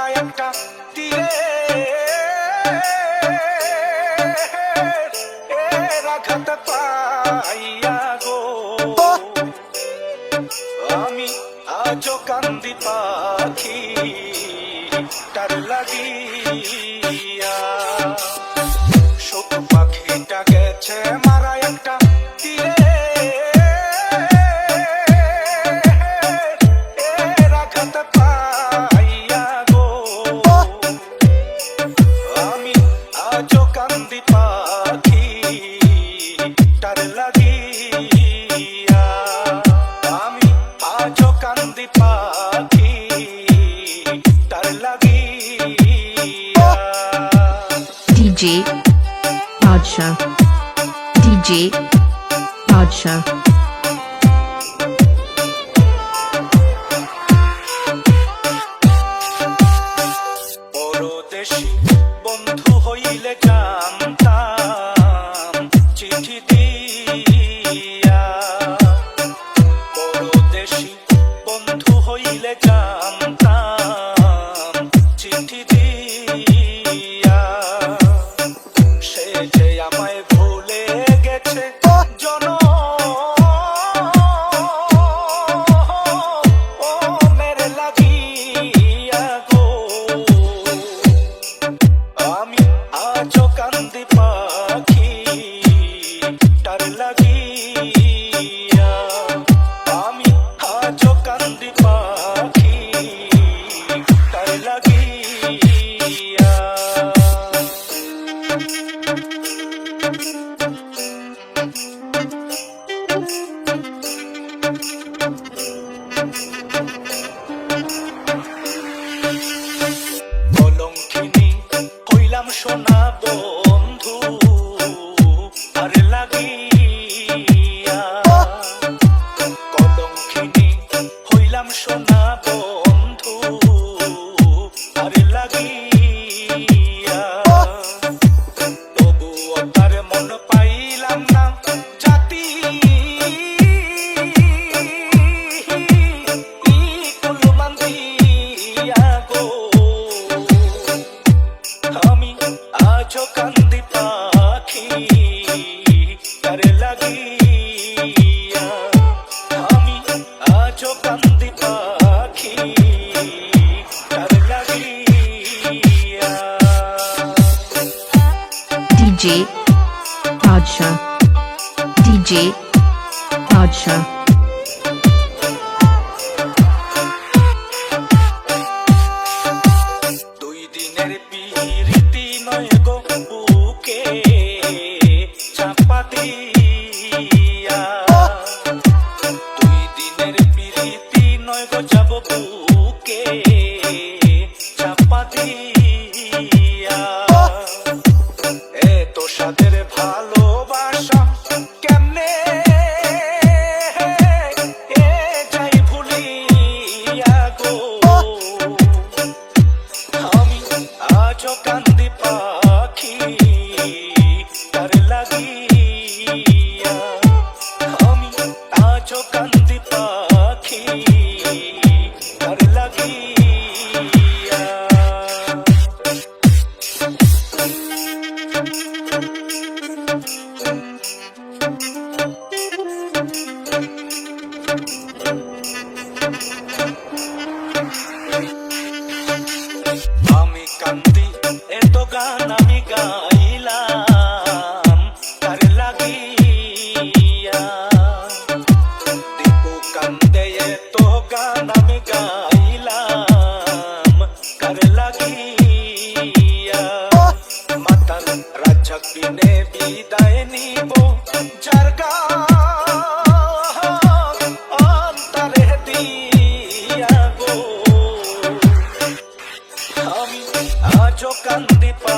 মারা একটা তীরে আঘাত পাইয়া গো আমি আজও কান্দি পাখি তার লাগিয়া শোক পাখিটা গেছে মারা একটা তীরে আঘাত পাইয়া গো আমি আজও কান্দি পাখি তার লাগিয়া আমি আজও কান্দি পাখি তার লাগিয়া DJ Badshah DJ Badshah পরদেশী বন্ধু হইলে জানতাম চিঠি দিয়া পরদেশী বন্ধু হইলে জানতাম চিঠি দিয়া সে যে আমায় ভুলে গেছে কলঙ্কিনী হইলাম সোনা বন্ধু আর লাগিয়া কলঙ্কিনী হইলাম সোনা বন্ধু আর লাগিয়া তবুও তার মন পাইলাম না জাতি আমি আজও কান্দি পাখি তার লাগিয়া আমি আজও কান্দি পাখি তার লাগিয়া DJ Badshah DJ Badshah দুই দিনের পিরিতি নয় গো বুকে চাপা দিয়া দুই দিনের পিরিতি নয় গো যাব বুকে চাপা দিয়া এত সাদের ভালোবাসা কেমনে যাই ভুলিয়া গো আমি আজও কান্দি পাখি তার লাগিয়া আমি আজও কান্দি পাখি তার লাগিয়া আমি কান্দি এত গান আমি গাইলাম তার লাগিয়া দীপু কান্দে এত গান আমি গাইলাম তার লাগিয়া মাতাল রাজা বিনে বিদায় নিব যার গান অন্তরে দিয়া গো আমি আজও কান্দি পা